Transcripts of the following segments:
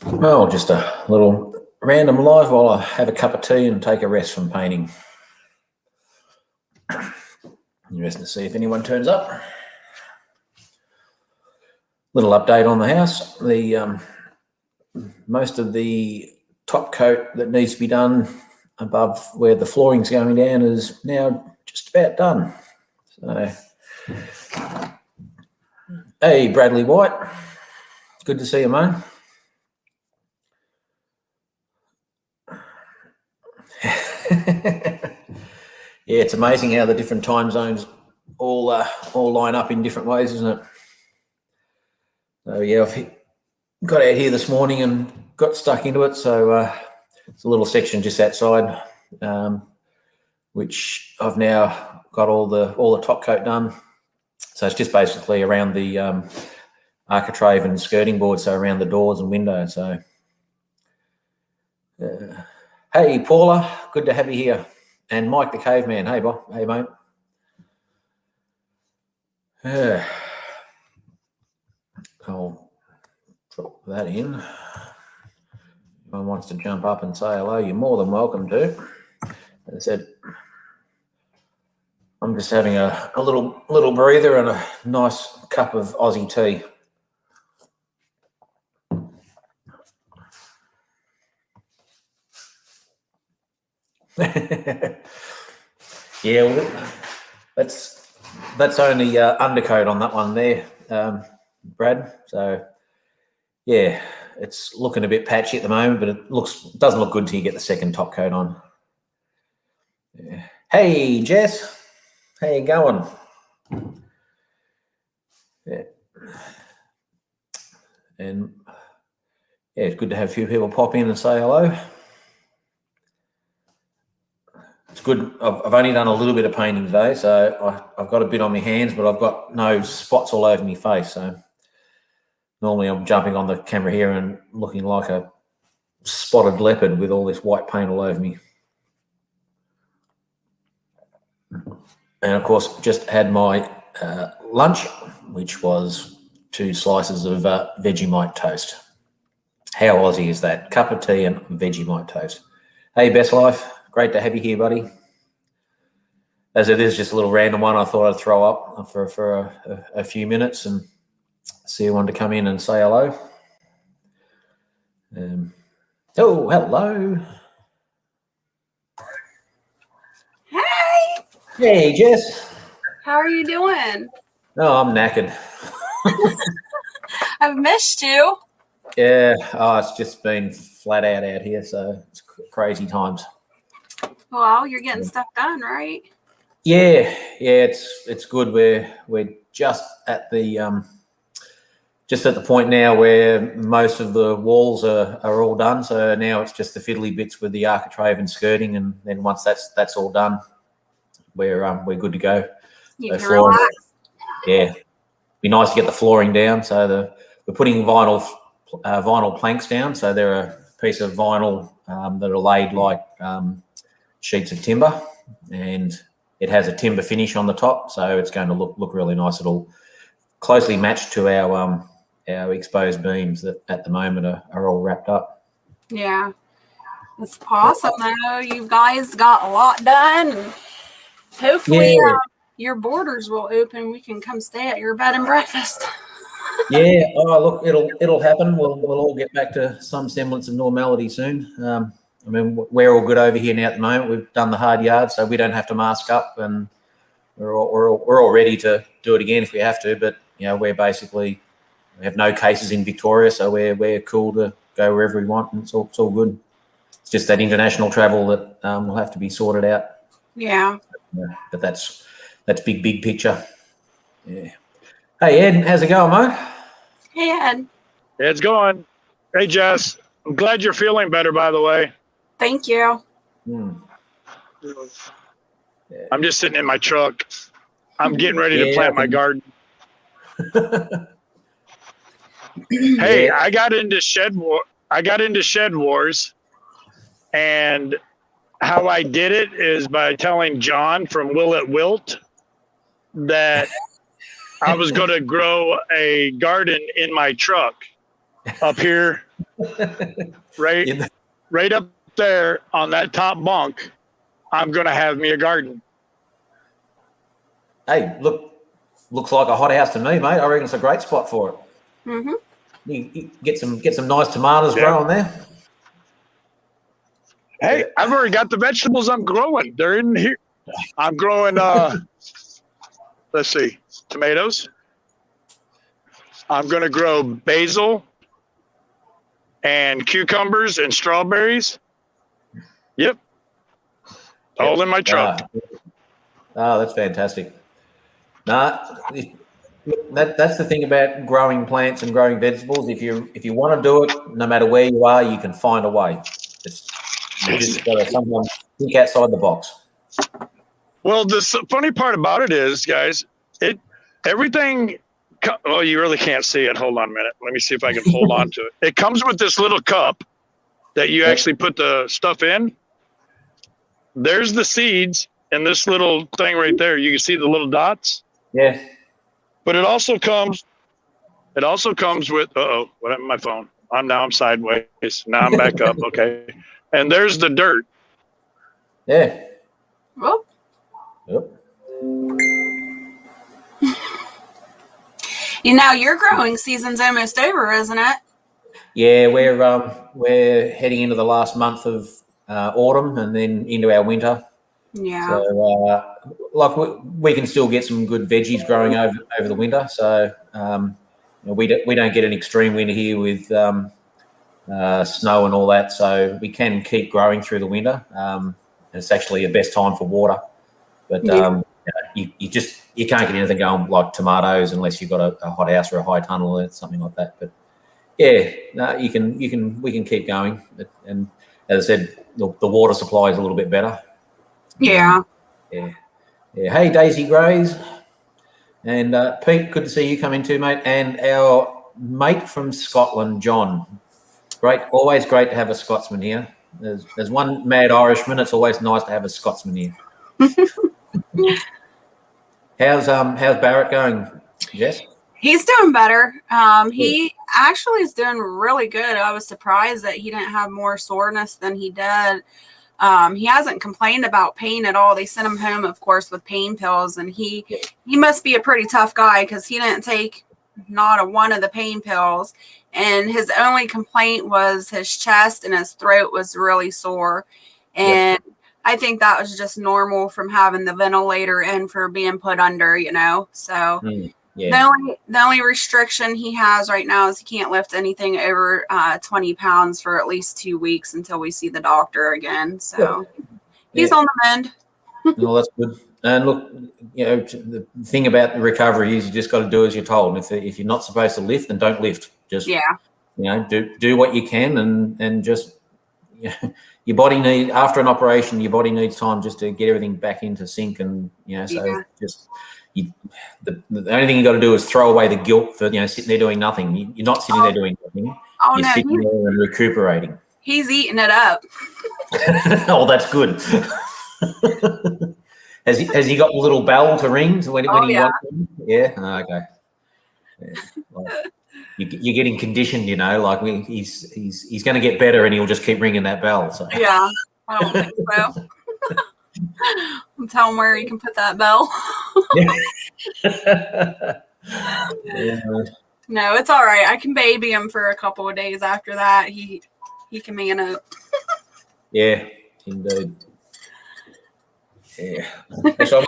Well, just a little random live while I have a cup of tea and take a rest from painting. Interesting to see if anyone turns up. Little update on the house. The most of the top coat that needs to be done above where the flooring's going down is now just about done. So, hey, Bradley White. Good to see you, mate. Yeah, it's amazing how the different time zones all line up in different ways, isn't it? So yeah, I've got out here this morning and got stuck into it. So it's a little section just outside, which I've now got all the top coat done. So it's just basically around the architrave and skirting board, so around the doors and windows. So hey, Paula, good to have you here. And Mike the Caveman, hey, Bob. Hey, mate. I'll drop that in. If anyone wants to jump up and say hello, you're more than welcome to. As I said, I'm just having a little breather and a nice cup of Aussie tea. Yeah, well, that's only undercoat on that one there, Brad. So yeah, it's looking a bit patchy at the moment, but it doesn't look good till you get the second top coat on. Yeah. Hey, Jess, how you going? Yeah. And yeah, it's good to have a few people pop in and say hello. It's good. I've only done a little bit of painting today, so I've got a bit on my hands, but I've got no spots all over my face. So normally I'm jumping on the camera here and looking like a spotted leopard with all this white paint all over me. And of course, just had my lunch, which was 2 slices of Vegemite toast. How Aussie is that? Cup of tea and Vegemite toast. Hey, Best Life. Great to have you here, buddy. As it is just a little random one, I thought I'd throw up for a few minutes and see who wanted to come in and say hello. Oh, hello. Hey. Hey, Jess. How are you doing? Oh, I'm knackered. I've missed you. Yeah, it's just been flat out here, so it's crazy times. Well, you're getting stuff done, right? Yeah, it's good. We're just at the point now where most of the walls are all done. So now it's just the fiddly bits with the architrave and skirting, and then once that's all done, we're good to go. You can relax. Yeah, be nice to get the flooring down. So we're putting vinyl planks down. So they're a piece of vinyl that are laid like sheets of timber, and it has a timber finish on the top, so it's going to look really nice. It'll closely match to our exposed beams that at the moment are all wrapped up. Yeah, it's awesome though. You guys got a lot done, and hopefully your borders will open. We can come stay at your bed and breakfast. Yeah. Oh, look, it'll happen. We'll all get back to some semblance of normality soon. I mean, we're all good over here now at the moment. We've done the hard yard, so we don't have to mask up, and we're all ready to do it again if we have to. But we have no cases in Victoria, so we're cool to go wherever we want, and it's all good. It's just that international travel that will have to be sorted out. Yeah. But that's big picture. Yeah. Hey, Ed, how's it going, mate? Hey, Ed. It's going. Hey, Jess. I'm glad you're feeling better, by the way. Thank you. I'm just sitting in my truck. I'm getting ready to plant my garden. Hey, I got into Shed Wars, and how I did it is by telling John from Will It Wilt that I was going to grow a garden in my truck up here, right, right up there on that top bunk. I'm going to have me a garden. Hey, looks like a hothouse to me, mate. I reckon it's a great spot for it. Mm-hmm. You get some nice tomatoes growing there. Hey, I've already got the vegetables I'm growing. They're in here. I'm growing, let's see, tomatoes. I'm going to grow basil and cucumbers and strawberries. Yep. All in my truck. That's fantastic. That's the thing about growing plants and growing vegetables. If you want to do it, no matter where you are, you can find a way. You just got to sometimes think outside the box. Well, the funny part about it is, guys, everything. Oh, you really can't see it. Hold on a minute. Let me see if I can hold on to it. It comes with this little cup that you actually put the stuff in. There's the seeds and this little thing right there. You can see the little dots. Yeah. But it also comes with, what happened to my phone? I'm sideways. Now I'm back up. Okay. And there's the dirt. Yeah. Well, Yep. your growing season's almost over, isn't it? Yeah, we're heading into the last month of autumn and then into our winter. Yeah. So, we can still get some good veggies growing over the winter. So, we don't get an extreme winter here with snow and all that. So we can keep growing through the winter. It's actually the best time for water. But you can't get anything going like tomatoes unless you've got a hot house or a high tunnel or something like that. But yeah, we can keep going. And as I said, the water supply is a little bit better. Yeah. Yeah. Hey, Daisy Grays and Pete, good to see you come in too, mate. And our mate from Scotland, John. Always great to have a Scotsman here. There's one mad Irishman. It's always nice to have a Scotsman here. How's Barrett going, Jess? He's doing better. He actually is doing really good. I was surprised that he didn't have more soreness than he did. He hasn't complained about pain at all. They sent him home, of course, with pain pills, and he must be a pretty tough guy because he didn't take not a one of the pain pills. And his only complaint was his chest and his throat was really sore. And I think that was just normal from having the ventilator in for being put under, So the only restriction he has right now is he can't lift anything over 20 pounds for at least 2 weeks until we see the doctor again. So he's on the mend. Well, that's good. And look, the thing about the recovery is you just got to do as you're told. If you're not supposed to lift, then don't lift. Just do what you can, and just your body after an operation, your body needs time just to get everything back into sync, and the only thing you got to do is throw away the guilt for sitting there doing nothing. You're not sitting there doing nothing. You're sitting there and recuperating. He's eating it up. Oh, that's good. Has he got a little bell to ring when he wants them? Yeah. Oh, okay. Yeah. Well, you're getting conditioned, like he's going to get better, and he'll just keep ringing that bell. So. Yeah, I don't think so. I'll tell him where he can put that bell. No, it's all right. I can baby him for a couple of days after that. He can man up. Yeah, indeed. Yeah. So I'm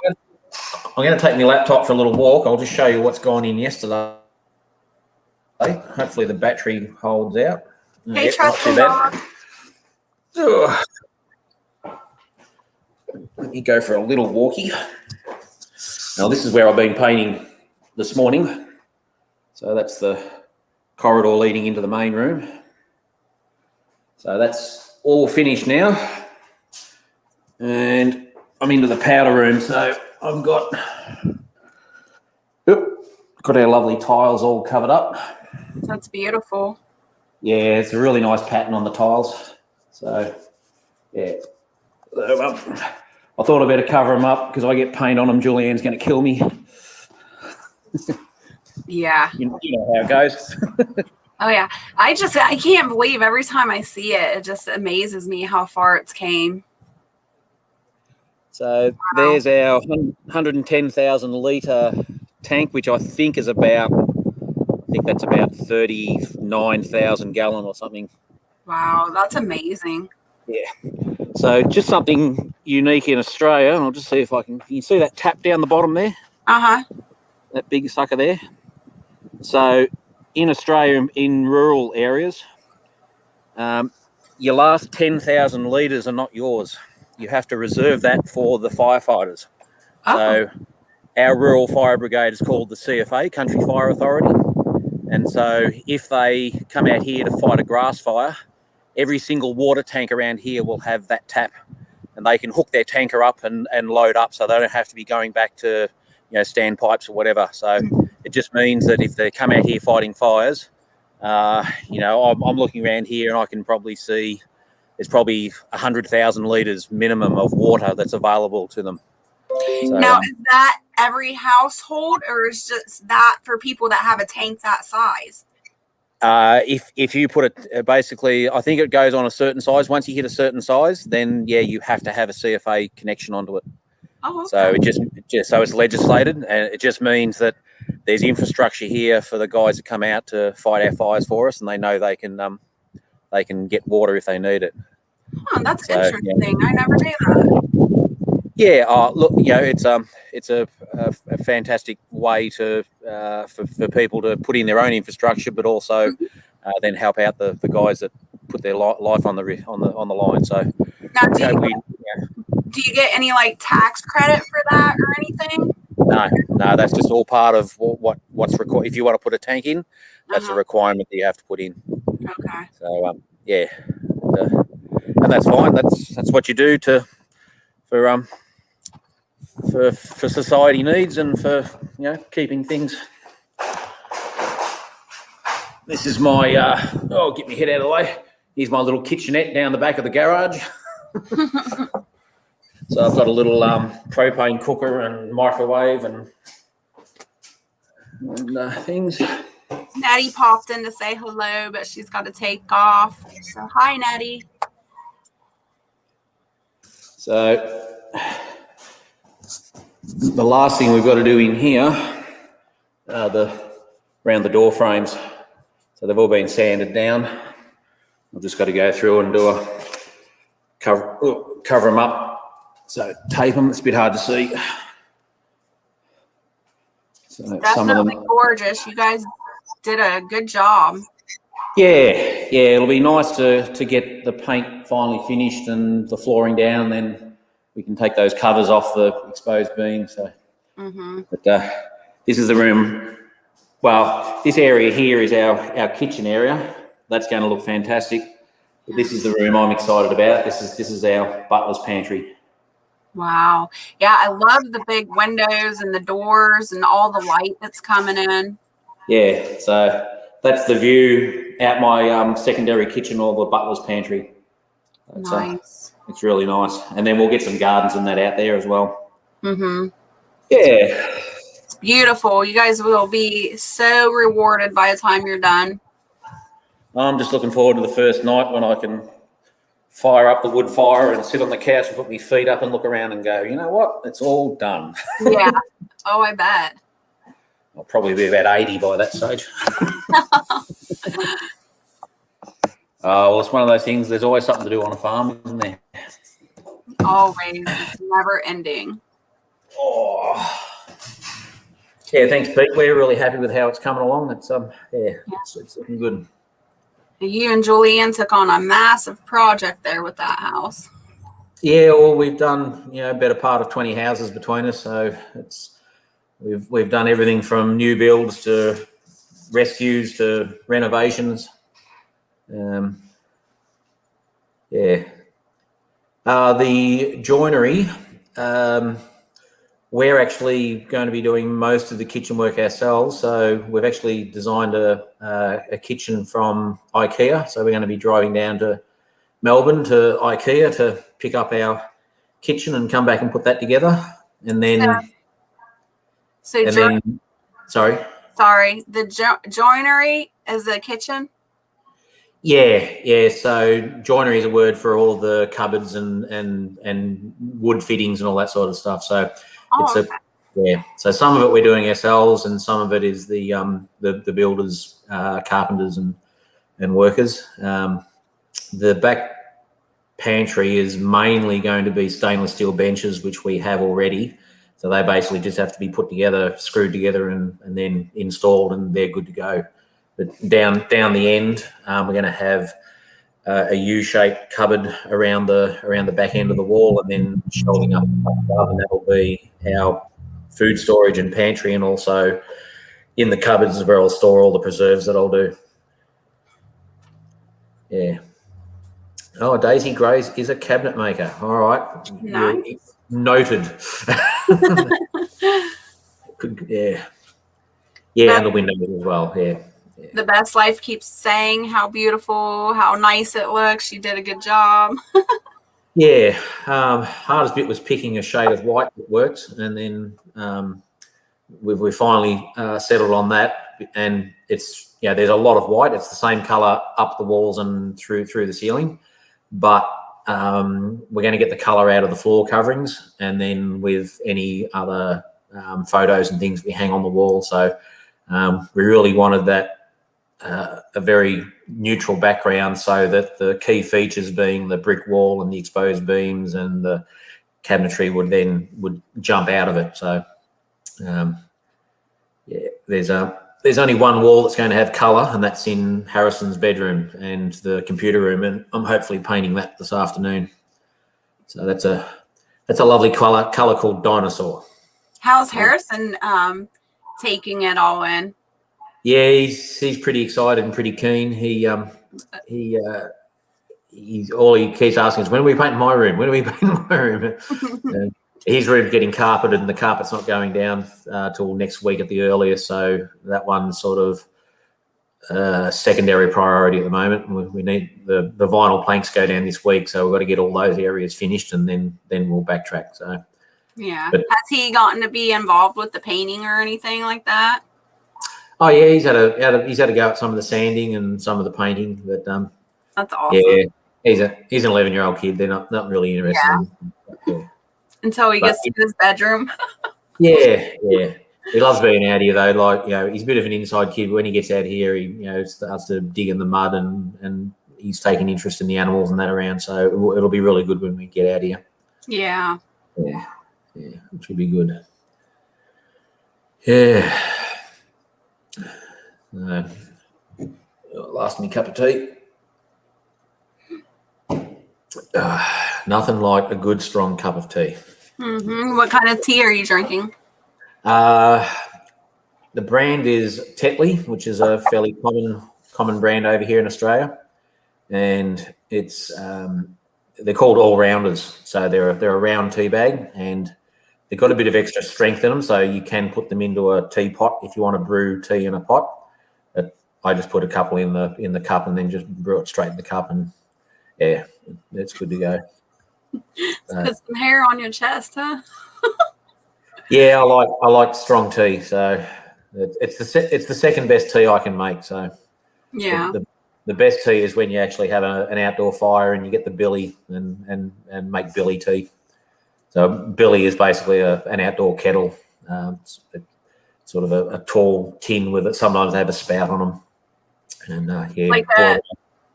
going to take my laptop for a little walk. I'll just show you what's gone in yesterday. Hopefully the battery holds out. Hey, Trusty Dog. Let me go for a little walkie. Now this is where I've been painting this morning. So that's the corridor leading into the main room. So that's all finished now. And I'm into the powder room. So I've got our lovely tiles all covered up. That's beautiful. Yeah, it's a really nice pattern on the tiles. So, yeah. I thought I better cover them up because I get paint on them. Julianne's going to kill me. Yeah. You know how it goes. Oh yeah. I can't believe every time I see it, it just amazes me how far it's came. So there's our 110,000 litre tank, which I think is about, I think that's about 39,000 gallon or something. Wow, that's amazing. Yeah. So just something unique in Australia. And I'll just see if I can you see that tap down the bottom there? Uh-huh. That big sucker there. So in Australia, in rural areas, your last 10,000 litres are not yours. You have to reserve that for the firefighters. Oh. So our rural fire brigade is called the CFA, Country Fire Authority. And so if they come out here to fight a grass fire, every single water tank around here will have that tap, and they can hook their tanker up and load up, so they don't have to be going back to, standpipes or whatever. So it just means that if they come out here fighting fires, I'm looking around here and I can probably see there's probably 100,000 litres minimum of water that's available to them. So, now, is that every household, or is just that for people that have a tank that size? If you put it, basically, I think it goes on a certain size. Once you hit a certain size, then you have to have a CFA connection onto it. Oh, okay. So it just so it's legislated, and it just means that there's infrastructure here for the guys that come out to fight our fires for us, and they know they can get water if they need it. Oh, that's interesting. Yeah. I never knew that. Yeah, look, it's a fantastic way to for people to put in their own infrastructure, but also then help out the guys that put their life on the line. So now, do you get any tax credit for that or anything? No, that's just all part of what's required. If you want to put a tank in, that's a requirement that you have to put in. Okay. So and that's fine. That's what you do for society needs and for keeping things. This is my get my head out of the way. Here's my little kitchenette down the back of the garage. So I've got a little propane cooker and microwave and things. Natty popped in to say hello, but she's got to take off. So hi, Natty. So the last thing we've got to do in here around the door frames. So they've all been sanded down. I've just got to go through and do a cover them up. So tape them. It's a bit hard to see. So definitely gorgeous. You guys did a good job. Yeah. It'll be nice to get the paint finally finished and the flooring down. Then we can take those covers off the exposed beam. So, but this is the room. Well, this area here is our kitchen area. That's going to look fantastic. But this is the room I'm excited about. This is our butler's pantry. Wow. Yeah, I love the big windows and the doors and all the light that's coming in. Yeah, so that's the view out my secondary kitchen or the butler's pantry. Nice. It's really nice. And then we'll get some gardens and that out there as well. Mm-hmm. Yeah. It's beautiful. You guys will be so rewarded by the time you're done. I'm just looking forward to the first night when I can fire up the wood fire and sit on the couch and put my feet up and look around and go, you know what? It's all done. Yeah. Oh, I bet. I'll probably be about 80 by that stage. Well, it's one of those things. There's always something to do on a farm, isn't there? Always. It's never ending. Oh. Yeah, thanks, Pete. We're really happy with how it's coming along. It's it's looking good. You and Julianne took on a massive project there with that house. Yeah, well, we've done better part of 20 houses between us, so we've done everything from new builds to rescues to renovations. The joinery. We're actually going to be doing most of the kitchen work ourselves. So we've actually designed a kitchen from IKEA. So we're going to be driving down to Melbourne to IKEA to pick up our kitchen and come back and put that together. And then, Sorry. Sorry, the joinery is the kitchen. Yeah. So joinery is a word for all the cupboards and wood fittings and all that sort of stuff. So it's Okay. yeah. So some of it we're doing ourselves, and some of it is the builders, carpenters, and workers. The back pantry is mainly going to be stainless steel benches, which we have already. So they basically just have to be put together, screwed together, and then installed, and they're good to go. But down the end, we're going to have a U-shaped cupboard around the back end of the wall, and then shelving up above, and that'll be our food storage and pantry, and also in the cupboards is where I'll store all the preserves that I'll do. Yeah. Oh, Daisy Grays is a cabinet maker. All right. Nice. Noted. Yeah. Yeah, and the windows as well. Yeah. The Best Life keeps saying how beautiful, how nice it looks. You did a good job. Yeah. Hardest bit was picking a shade of white that works, and then we finally settled on that. And it's there's a lot of white. It's the same color up the walls and through the ceiling, but we're going to get the color out of the floor coverings, and then with any other photos and things we hang on the wall. So we really wanted that a very neutral background, so that the key features being the brick wall and the exposed beams and the cabinetry would jump out of it. So there's only one wall that's going to have colour, and that's in Harrison's bedroom and the computer room, and I'm hopefully painting that this afternoon. So that's a lovely colour called Dinosaur. How's Harrison taking it all in? Yeah, he's pretty excited and pretty keen. He's all he keeps asking is, when are we painting my room? When are we painting my room? His room's getting carpeted, and the carpet's not going down till next week at the earliest. So that one's sort of secondary priority at the moment. We need the vinyl planks go down this week, so we've got to get all those areas finished, and then we'll backtrack. So yeah, but, has he gotten to be involved with the painting or anything like that? Oh yeah, he's had a go at some of the sanding and some of the painting, but that's awesome. Yeah, he's an 11-year-old kid. They're not really interested. Yeah. Until he gets to his bedroom. Yeah. He loves being out here though. Like, he's a bit of an inside kid. When he gets out here, he starts to dig in the mud, and he's taking interest in the animals and that around. So it'll be really good when we get out here. Yeah. Yeah, which will be good. Yeah. Last me cup of tea. Nothing like a good strong cup of tea. Mm-hmm. What kind of tea are you drinking? The brand is Tetley, which is a fairly common brand over here in Australia, and it's they're called all rounders. So they're a round tea bag, and they've got a bit of extra strength in them, so you can put them into a teapot if you want to brew tea in a pot. But I just put a couple in the cup and then just brew it straight in the cup, and yeah, it's good to go. Put some hair on your chest, huh? Yeah, I like strong tea, so it's the second best tea I can make. So yeah, the best tea is when you actually have an outdoor fire and you get the billy and make billy tea. So billy is basically an outdoor kettle, sort of a tall tin with it. Sometimes they have a spout on them, and like that.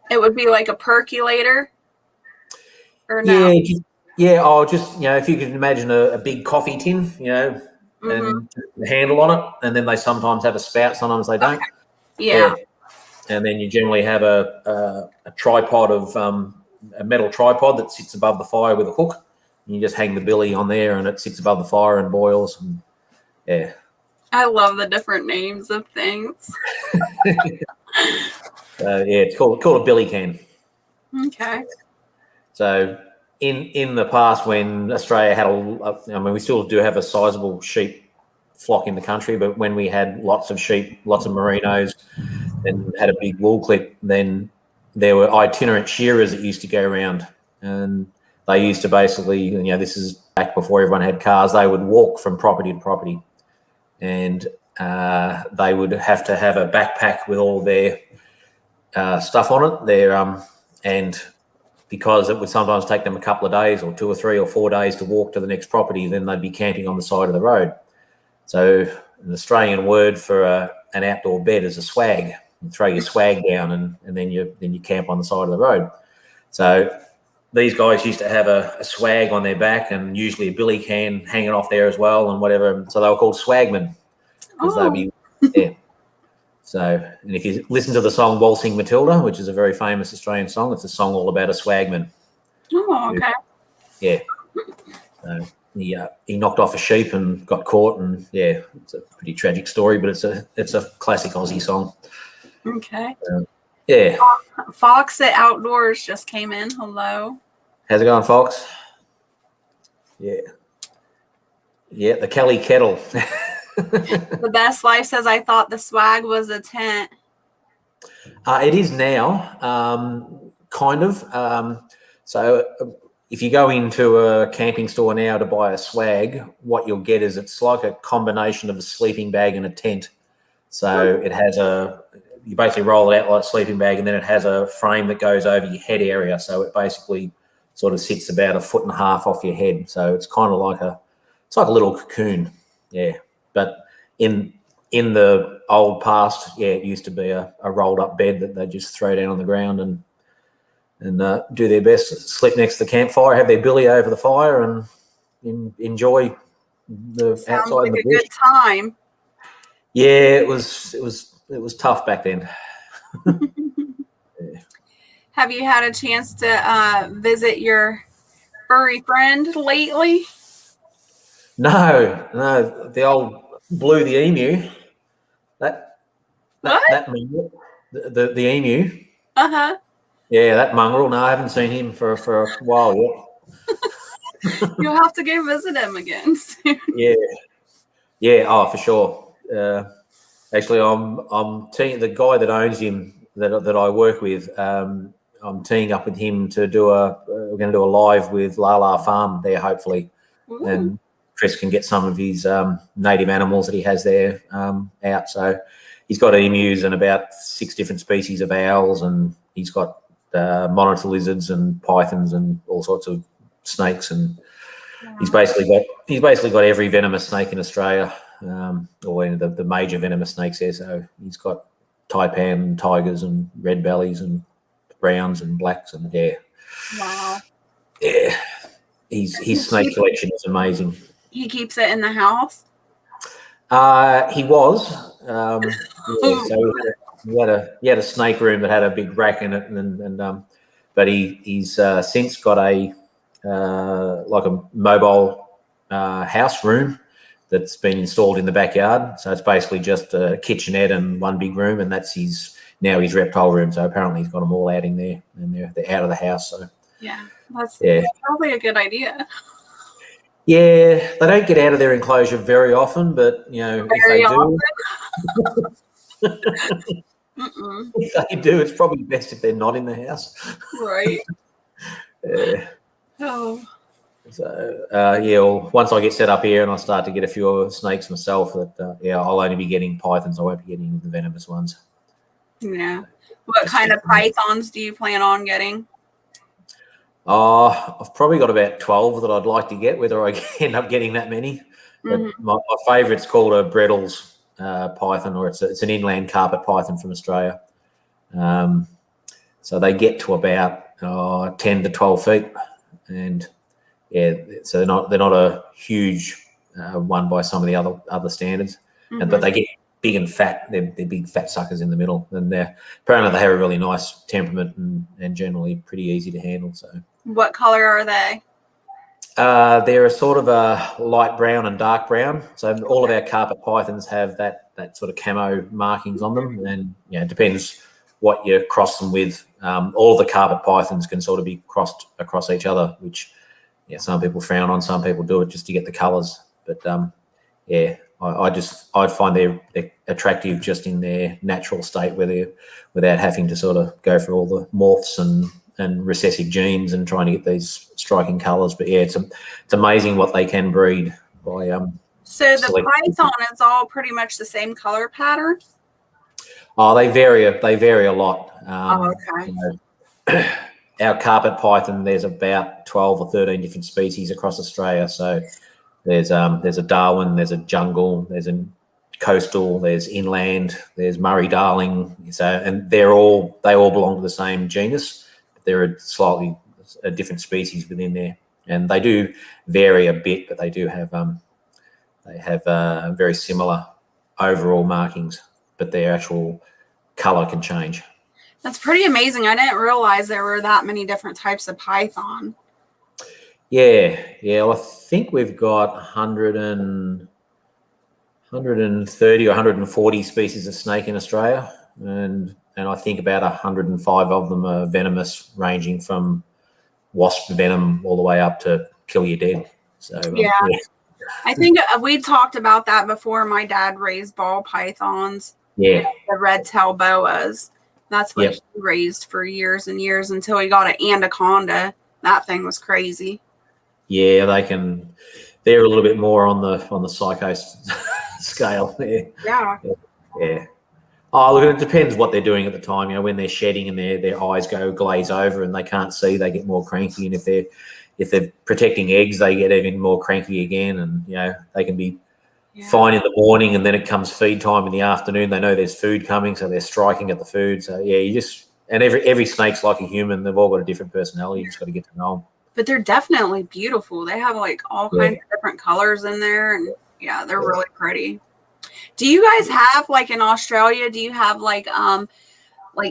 It would be like a percolator, or no? Yeah. Oh, just if you could imagine a big coffee tin, and the handle on it, and then they sometimes have a spout, sometimes they don't. Okay. Yeah. And then you generally have a tripod of a metal tripod that sits above the fire with a hook. And you just hang the billy on there, and it sits above the fire and boils. And, yeah. I love the different names of things. It's called a billy can. Okay. So in the past, when Australia had we still do have a sizable sheep flock in the country, but when we had lots of sheep, lots of merinos, and had a big wool clip, then there were itinerant shearers that used to go around, and they used to basically, this is back before everyone had cars, they would walk from property to property. And they would have to have a backpack with all their stuff on it. And because it would sometimes take them a couple of days or 2 or 3 or 4 days to walk to the next property, then they'd be camping on the side of the road. So an Australian word for an outdoor bed is a swag. You throw your swag down and then you camp on the side of the road. So these guys used to have a swag on their back and usually a billy can hanging off there as well and whatever. So they were called swagmen. They'd be, yeah. So, and if you listen to the song Waltzing Matilda, which is a very famous Australian song, it's a song all about a swagman. Oh, okay. Yeah. So he knocked off a sheep and got caught, and yeah, it's a pretty tragic story, but it's a classic Aussie song. Okay. Yeah. Fox at Outdoors just came in. Hello. How's it going, Fox? Yeah. Yeah, the Kelly Kettle. The Best Life says, I thought the swag was a tent. It is now, kind of. So if you go into a camping store now to buy a swag, what you'll get is it's like a combination of a sleeping bag and a tent. So it has you basically roll it out like a sleeping bag, and then it has a frame that goes over your head area. So it basically sort of sits about 1.5 foot off your head. So it's kind of like a little cocoon. Yeah. But in the old past, yeah, it used to be a rolled up bed that they just throw down on the ground and do their best to sleep next to the campfire, have their billy over the fire, and enjoy the Sounds outside like in the a bush. good time. Yeah, it was tough back then. Yeah. Have you had a chance to visit your furry friend lately? No, the old Blue the emu. That mongrel, the emu. Uh-huh. Yeah, that mongrel. No, I haven't seen him for a while yet. You'll have to go visit him again soon. Yeah. Oh, for sure. Actually, I'm teeing the guy that owns him that I work with. I'm teeing up with him to do we're going to do a live with Lala Farm there, hopefully. Ooh. And Chris can get some of his native animals that he has there out. So he's got emus and about 6 different species of owls, and he's got monitor lizards and pythons and all sorts of snakes. And he's basically got every venomous snake in Australia, or the major venomous snakes there. So he's got taipan, tigers, and red bellies, and browns and blacks, and yeah. Wow. Yeah. His snake collection is amazing. He keeps it in the house? He was. So he had a snake room that had a big rack in it, but he's since got a mobile house room that's been installed in the backyard. So it's basically just a kitchenette and one big room, and that's his reptile room. So apparently he's got them all out in there, and they're out of the house. So Yeah, that's probably a good idea. Yeah, they don't get out of their enclosure very often, but if they do, it's probably best if they're not in the house. Right. Yeah. Oh. So well, once I get set up here and I start to get a few snakes myself, I'll only be getting pythons. I won't be getting the venomous ones. Yeah. What kind of pythons do you plan on getting? I've probably got about 12 that I'd like to get, whether I end up getting that many. But my favourite's called a Brettles python, or it's an inland carpet python from Australia. So they get to about 10 to 12 feet, and so they're not a huge one by some of the other standards, but they get big and fat. They're big fat suckers in the middle, and apparently they have a really nice temperament and generally pretty easy to handle. So. What color are they? They're a sort of a light brown and dark brown. So all of our carpet pythons have that sort of camo markings on them, and it depends what you cross them with. All the carpet pythons can sort of be crossed across each other, which some people frown on, some people do it just to get the colours. But I find they're attractive just in their natural state, without having to sort of go through all the morphs and recessive genes and trying to get these striking colours. But it's amazing what they can breed by So the select. python is all pretty much the same color pattern. Oh, they vary. They vary a lot. Okay. You know, our carpet python, there's about 12 or 13 different species across Australia. So there's a Darwin, there's a jungle, there's a coastal, there's inland, there's Murray Darling. So, and they all belong to the same genus. But there are slightly different species within there, and they do vary a bit, but they do have very similar overall markings, but their actual color can change. That's pretty amazing. I didn't realize there were that many different types of python. Yeah. Well, I think we've got 130 or 140 species of snake in Australia, and I think about 105 of them are venomous, ranging from wasp venom all the way up to kill you dead. So Yeah. I think we talked about that before. My dad raised ball pythons, yeah, the red tail boas. That's what Yep. he raised for years and years until he got an anaconda. That thing was crazy. yeah, they're a little bit more on the psycho scale. Yeah. Yeah. Oh, look, it depends what they're doing at the time. You know, when they're shedding and their eyes go glaze over and they can't see, they get more cranky. And if they're protecting eggs, they get even more cranky again. And you know, they can be fine in the morning, and then it comes feed time in the afternoon. They know there's food coming, so they're striking at the food. So yeah, and every snake's like a human. They've all got a different personality. You just got to get to know them. But they're definitely beautiful. They have like all kinds of different colors in there, and yeah, they're really pretty. Do you guys have, like, in Australia, do you have like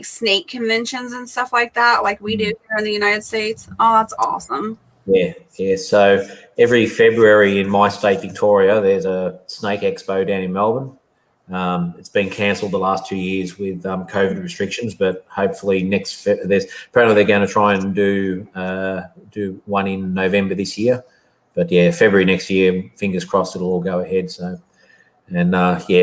snake conventions and stuff like that, like we do here in the United States? Oh, that's awesome. Yeah. So every February in my state, Victoria, there's a snake expo down in Melbourne. It's been cancelled the last 2 years with COVID restrictions, but hopefully apparently they're going to try and do one in November this year. But yeah, February next year, fingers crossed it'll all go ahead. So, and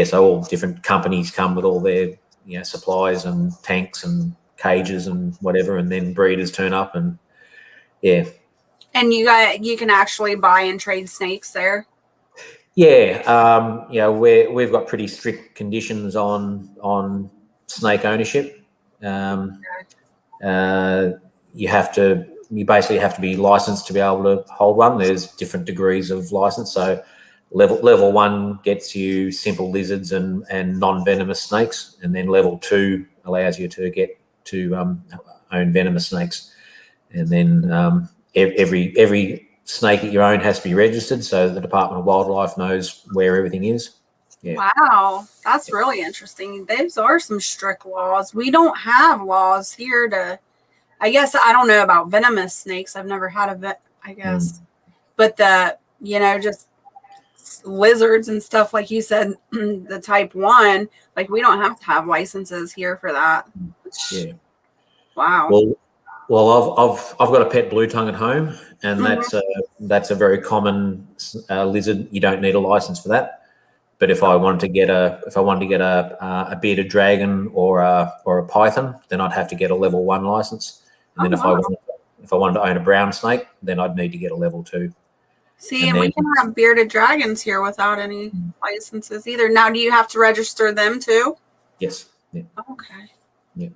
so all different companies come with all their supplies and tanks and cages and whatever, and then breeders turn up and yeah. And you can actually buy and trade snakes there. Yeah, we've got pretty strict conditions on snake ownership. You basically have to be licensed to be able to hold one. There's different degrees of license. So level 1 gets you simple lizards and non-venomous snakes, and then level 2 allows you to get to own venomous snakes. And then every snake that you own has to be registered, so the Department of Wildlife knows where everything is. Yeah. Wow, that's really interesting. Those are some strict laws. We don't have laws here to, I guess, I don't know about venomous snakes. I've never had I guess. But just lizards and stuff, like you said, the type 1, like we don't have to have licenses here for that. Yeah. Wow. Well, I've got a pet blue tongue at home, and that's a very common lizard. You don't need a license for that. But if I wanted to get a bearded dragon or a python, then I'd have to get a level 1 license. And then if I wanted to own a brown snake, then I'd need to get a level 2. See, and we can have bearded dragons here without any licenses either. Now, do you have to register them too? Yes. Yeah. Okay. Yeah.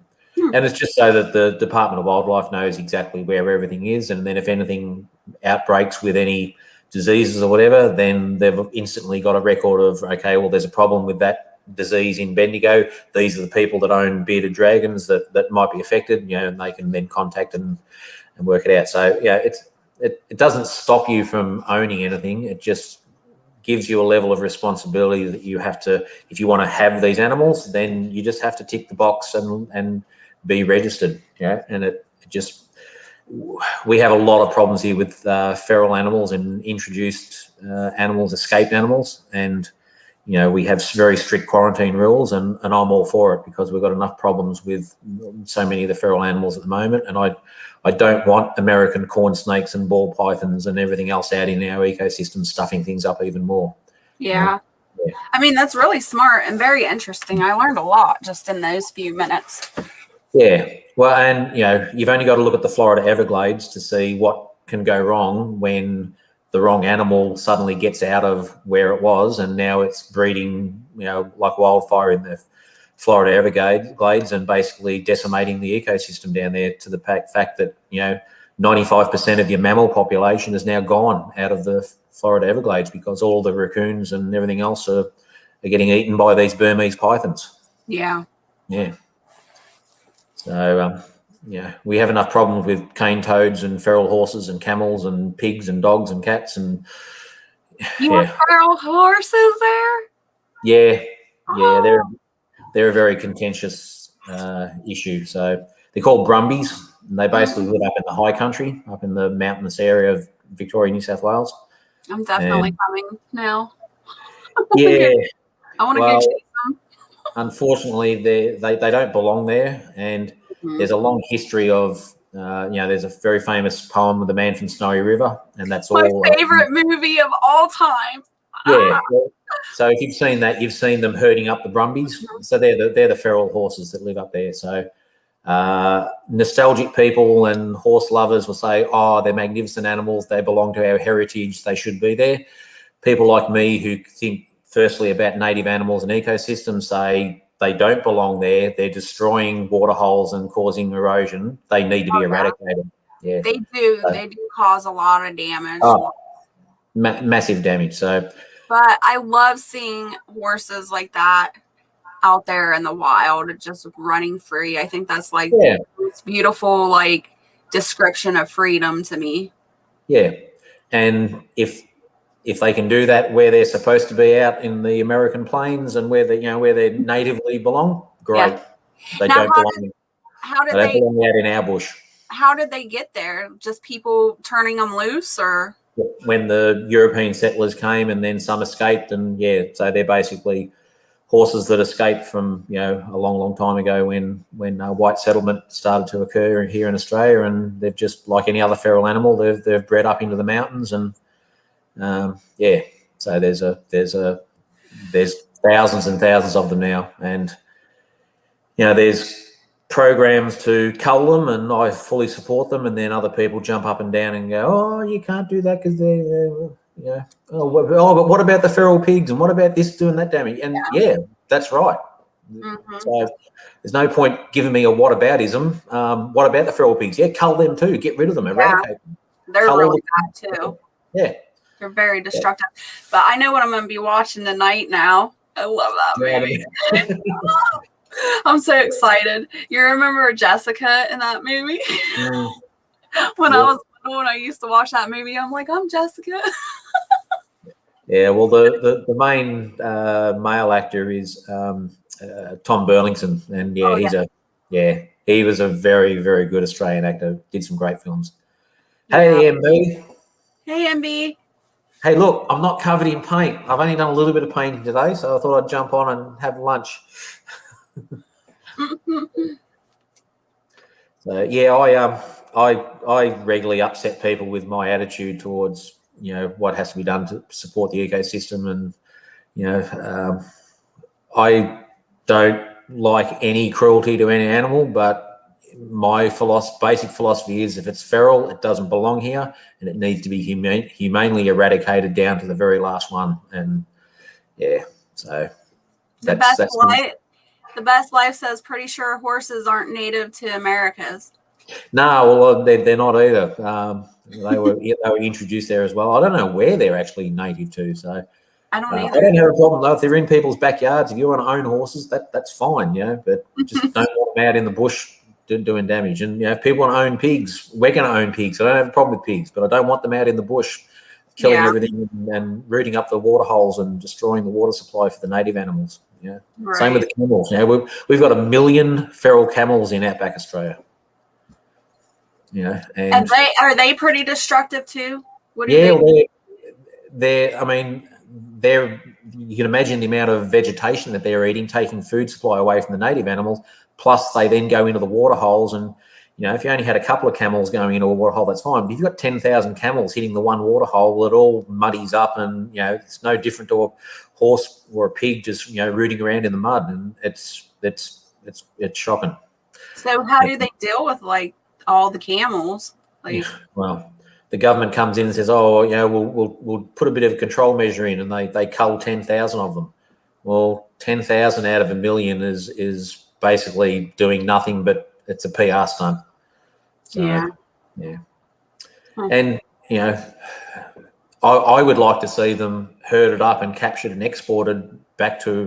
And it's just so that the Department of Wildlife knows exactly where everything is, and then if anything outbreaks with any diseases or whatever, then they've instantly got a record of, okay, well, there's a problem with that disease in Bendigo. These are the people that own bearded dragons that might be affected, and they can then contact and work it out. So yeah, it doesn't stop you from owning anything. It just gives you a level of responsibility that you have to, if you want to have these animals, then you just have to tick the box and be registered. And we have a lot of problems here with feral animals and introduced animals, escaped animals, and we have very strict quarantine rules, and I'm all for it because we've got enough problems with so many of the feral animals at the moment, and I don't want American corn snakes and ball pythons and everything else out in our ecosystem stuffing things up even more. Yeah. I mean, that's really smart and very interesting. I learned a lot just in those few minutes. Yeah. Well, and, you've only got to look at the Florida Everglades to see what can go wrong when the wrong animal suddenly gets out of where it was, and now it's breeding, like wildfire in the Florida Everglades, and basically decimating the ecosystem down there, to the fact that 95% of your mammal population is now gone out of the Florida Everglades because all the raccoons and everything else are getting eaten by these Burmese pythons. Yeah. Yeah. So, we have enough problems with cane toads and feral horses and camels and pigs and dogs and cats and You have feral horses there? Yeah, Oh. they're a very contentious issue. So they're called brumbies, and they basically live up in the high country, up in the mountainous area of Victoria, New South Wales. I'm definitely coming now. Yeah. I want to go chase them. Unfortunately, they don't belong there, and there's a long history of there's a very famous poem of The Man from Snowy River, and that's my all favorite movie of all time. Yeah. So if you've seen that, you've seen them herding up the brumbies. So they're the feral horses that live up there. So nostalgic people and horse lovers will say, "Oh, they're magnificent animals. They belong to our heritage. They should be there." People like me who think firstly about native animals and ecosystems say they don't belong there. They're destroying water holes and causing erosion. They need to be eradicated. Yeah, they do. They do cause a lot of damage. Massive damage. So, but I love seeing horses like that out there in the wild, just running free. I think that's like the most beautiful description of freedom to me. Yeah, and if they can do that where they're supposed to be out in the American plains and where they natively belong, great. Yeah. They now, don't belong. They don't belong out in our bush. How did they get there? Just people turning them loose, or when the European settlers came, and then some escaped, and so they're basically horses that escaped from a long time ago when white settlement started to occur here in Australia, and they've just, like any other feral animal, they've bred up into the mountains, and so there's thousands and thousands of them now, and there's programs to cull them, and I fully support them, and then other people jump up and down and go, "Oh, you can't do that because they're but what about the feral pigs, and what about this doing that damage?" And that's right. So there's no point giving me a whataboutism. What about the feral pigs? Cull them too, get rid of them, eradicate them. They're really bad too. Yeah, they're very destructive. But I know what I'm going to be watching tonight now. I love that movie. I'm so excited. You remember Jessica in that movie? When I used to watch that movie, I'm like, I'm Jessica. Yeah, well, the main male actor is Tom Burlington, and he was a very, very good Australian actor. Did some great films. Hey, MB. Hey, MB. Hey, look, I'm not covered in paint. I've only done a little bit of painting today, so I thought I'd jump on and have lunch. So I regularly upset people with my attitude towards what has to be done to support the ecosystem, and I don't like any cruelty to any animal, but my basic philosophy is if it's feral, it doesn't belong here, and it needs to be humanely eradicated down to the very last one. And so the best life says pretty sure horses aren't native to Americas. No, well, they're not either. They were introduced there as well. I don't know where they're actually native to. So I don't either. I don't have a problem though if they're in people's backyards. If you want to own horses, that's fine, but just don't want them out in the bush doing damage. And if people want to own pigs, we're going to own pigs. I don't have a problem with pigs, but I don't want them out in the bush killing everything and rooting up the water holes and destroying the water supply for the native animals. Right. Same with the camels. We've got 1 million feral camels in outback Australia. And are they pretty destructive too? What do they're. I mean, you can imagine the amount of vegetation that they're eating, taking food supply away from the native animals. Plus, they then go into the water holes, and if you only had a couple of camels going into a water hole, that's fine. But if you've got 10,000 camels hitting the one water hole, it all muddies up, and it's no different to a horse or a pig just rooting around in the mud, and it's shocking. So, how do they deal with all the camels? Well, the government comes in and says, "Oh, we'll put a bit of a control measure in," and they cull 10,000 of them. Well, 10,000 out of 1,000,000 is basically doing nothing, but it's a PR stunt. So, yeah. And I would like to see them herded up and captured and exported back to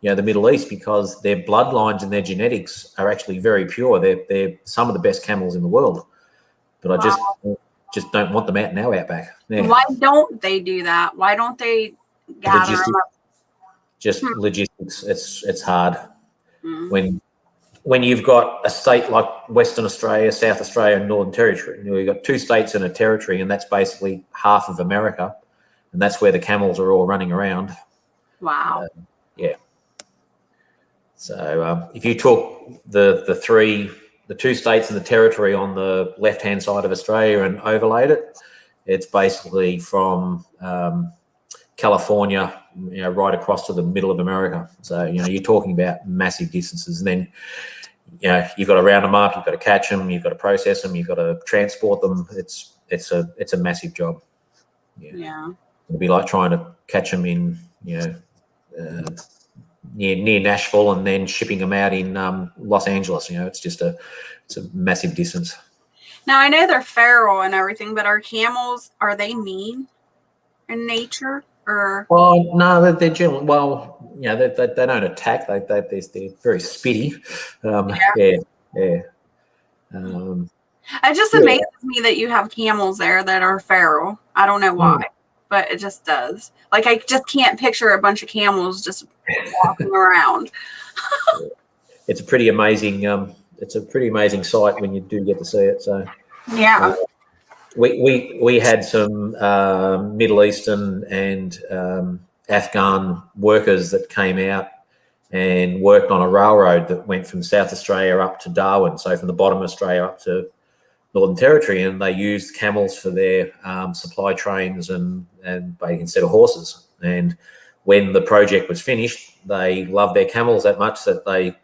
the Middle East, because their bloodlines and their genetics are actually very pure. They're some of the best camels in the world, but I just don't want them out in our outback. Yeah. Why don't they do that? Why don't they gather them up? Just logistics. It's hard when you've got a state like Western Australia, South Australia, and Northern Territory. You've got 2 states and a territory, and that's basically half of America, and that's where the camels are all running around. Wow. Yeah. So if you took the 2 states and the territory on the left-hand side of Australia and overlaid it, it's basically from California, right across to the middle of America. So, you're talking about massive distances. And then, you've got to round them up, you've got to catch them, you've got to process them, you've got to transport them. It's a massive job. Yeah. It'd be like trying to catch them in, near Nashville and then shipping them out in Los Angeles. It's a massive distance. Now, I know they're feral and everything, but are they mean in nature? Or Well, no, they're generally, they don't attack. They're very spitty. Yeah. It just amazes me that you have camels there that are feral. I don't know why, but it just does. Like, I just can't picture a bunch of camels just walking around. It's a pretty amazing. It's a pretty amazing sight when you do get to see it. So yeah. We had some Middle Eastern and Afghan workers that came out and worked on a railroad that went from South Australia up to Darwin, so from the bottom of Australia up to Northern Territory, and they used camels for their supply trains and instead of horses. And when the project was finished, they loved their camels that much that they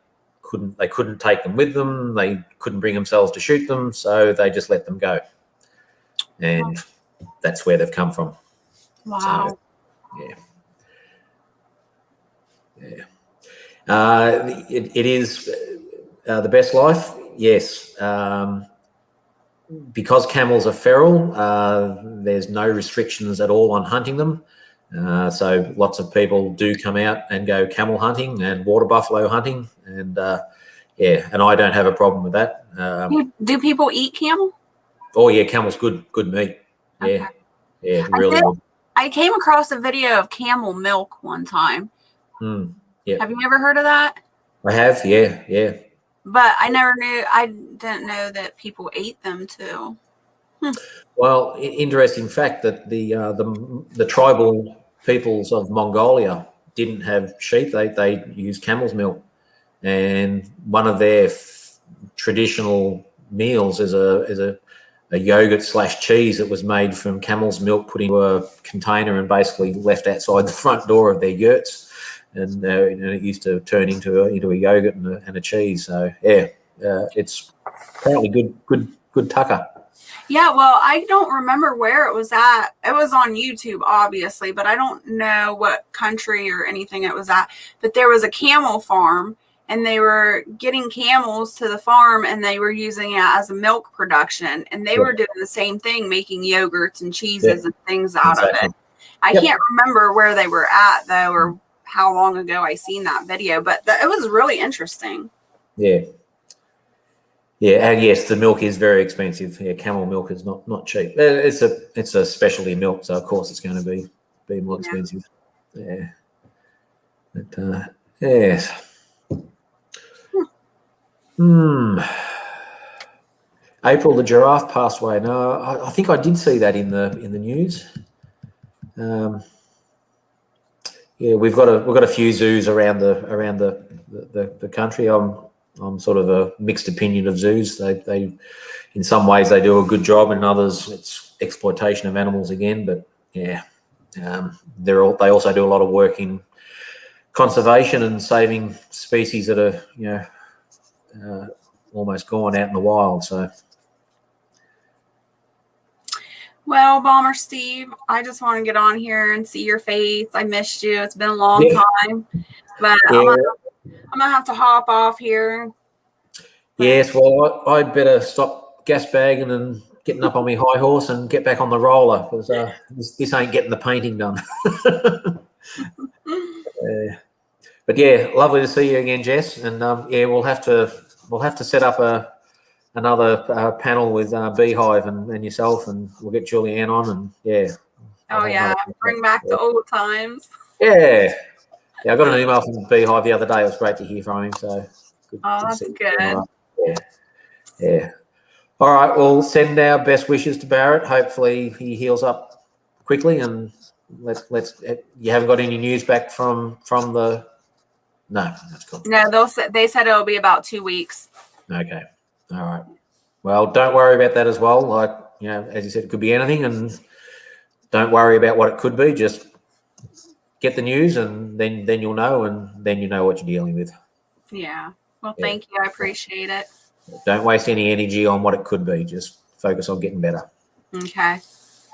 couldn't take them with them. They couldn't bring themselves to shoot them, so they just let them go. And that's where they've come from. Wow. So, it is the best life, yes. Because camels are feral, there's no restrictions at all on hunting them. So lots of people do come out and go camel hunting and water buffalo hunting, and and I don't have a problem with that. Do people eat camel? Oh yeah, camel's good meat. Yeah, okay. Really good. I came across a video of camel milk one time. Yeah. Have you ever heard of that? I have. Yeah. But I didn't know that people ate them too. Well, interesting fact that the tribal peoples of Mongolia didn't have sheep. They used camel's milk, and one of their traditional meals is a yogurt / cheese that was made from camel's milk, put into a container and basically left outside the front door of their yurts. And it used to turn into a yogurt and a cheese. So it's apparently good tucker. Yeah, well, I don't remember where it was at. It was on YouTube, obviously, but I don't know what country or anything it was at. But there was a camel farm, and they were getting camels to the farm, and they were using it as a milk production. And they were doing the same thing, making yogurts and cheeses and things out of it. I can't remember where they were at, though, or how long ago I seen that video, but it was really interesting. Yeah, and yes, the milk is very expensive. Yeah, camel milk is not cheap. It's a specialty milk, so of course it's going to be more expensive. Yeah, but yes. April the giraffe passed away. No, I think I did see that in the news. Yeah, we've got a few zoos around the country. I'm sort of a mixed opinion of zoos. They in some ways they do a good job, and others it's exploitation of animals again. But yeah, they also do a lot of work in conservation and saving species that are almost gone out in the wild. So. Well, Bomber Steve, I just want to get on here and see your face. I missed you. It's been a long Yeah. time, but Yeah. I'm gonna have to hop off here. Yes, well, I better stop gas bagging and getting up on my high horse and get back on the roller because this ain't getting the painting done. But yeah, lovely to see you again, Jess. And yeah, we'll have to set up another panel with Beehive and yourself, and we'll get Julianne on. And yeah. Oh yeah, bring back the old times. Yeah. Yeah, I got an email from Beehive the other day. It was great to hear from him. So good. Oh, that's good. Yeah. Yeah. All right. Well, send our best wishes to Barrett. Hopefully he heals up quickly, and let's. You haven't got any news back from the. No, that's cool. No, they said it'll be about 2 weeks. Okay. All right. Well, don't worry about that as well. Like, you know, as you said, it could be anything, and don't worry about what it could be. Just get the news, and then you'll know, and then you know what you're dealing with. Yeah. Well, thank you. I appreciate it. Don't waste any energy on what it could be. Just focus on getting better. Okay.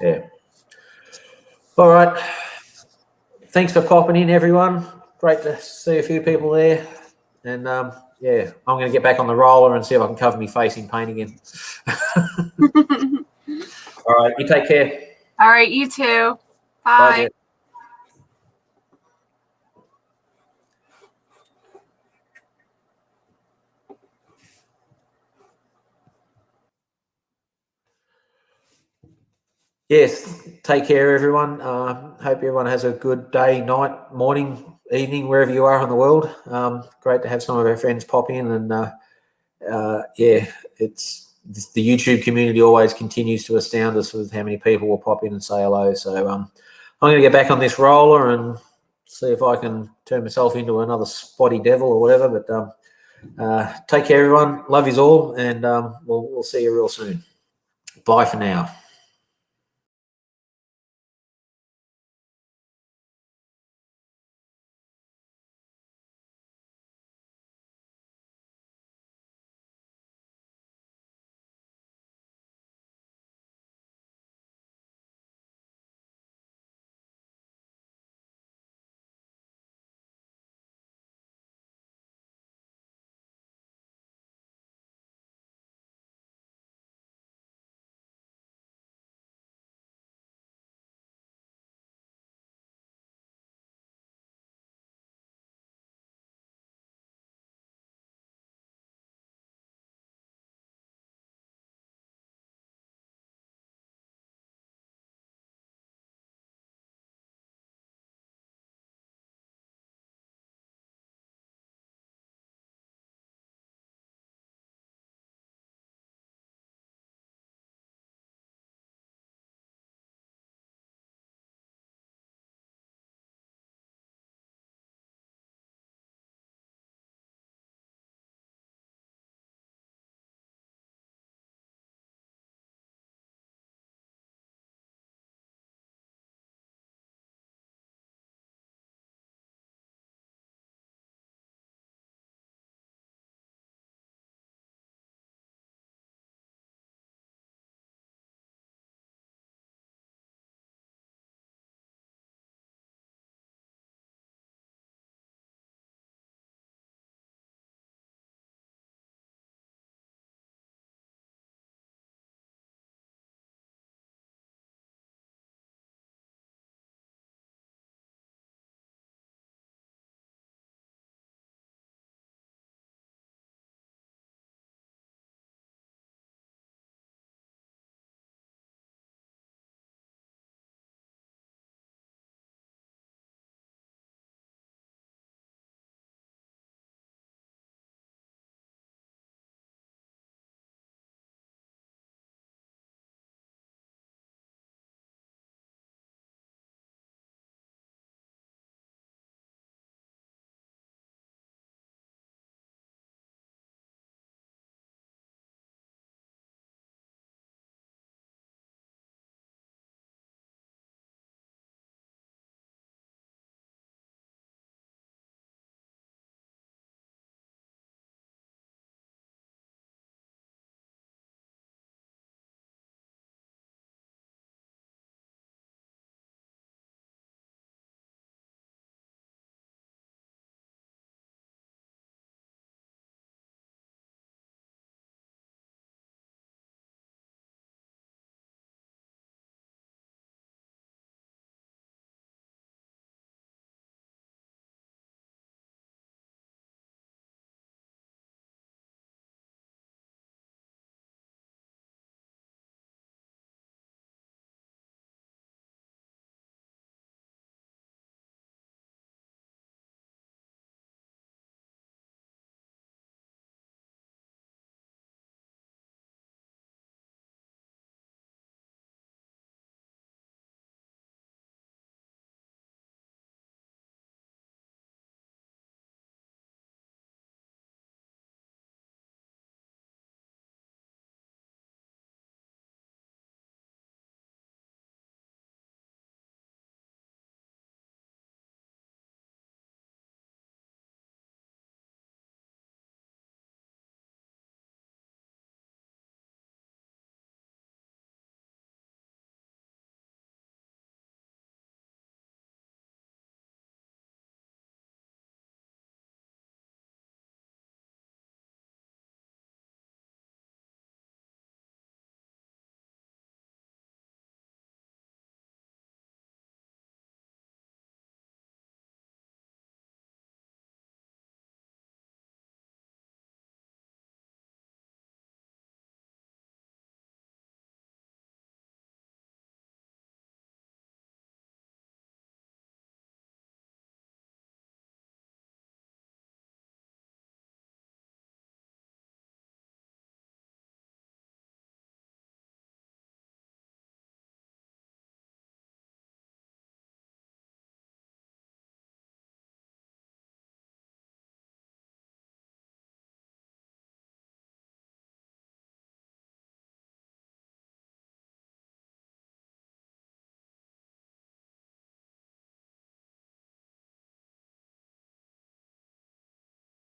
Yeah. All right. Thanks for popping in, everyone. Great to see a few people there. And yeah, I'm going to get back on the roller and see if I can cover my face in paint again. All right. You take care. All right. You too. Bye. Jess. Yes, take care, everyone. Hope everyone has a good day, night, morning, evening, wherever you are in the world. Great to have some of our friends pop in, and yeah, it's the YouTube community always continues to astound us with how many people will pop in and say hello. So I'm going to get back on this roller and see if I can turn myself into another spotty devil or whatever. But take care, everyone. Love yous all, and we'll see you real soon. Bye for now.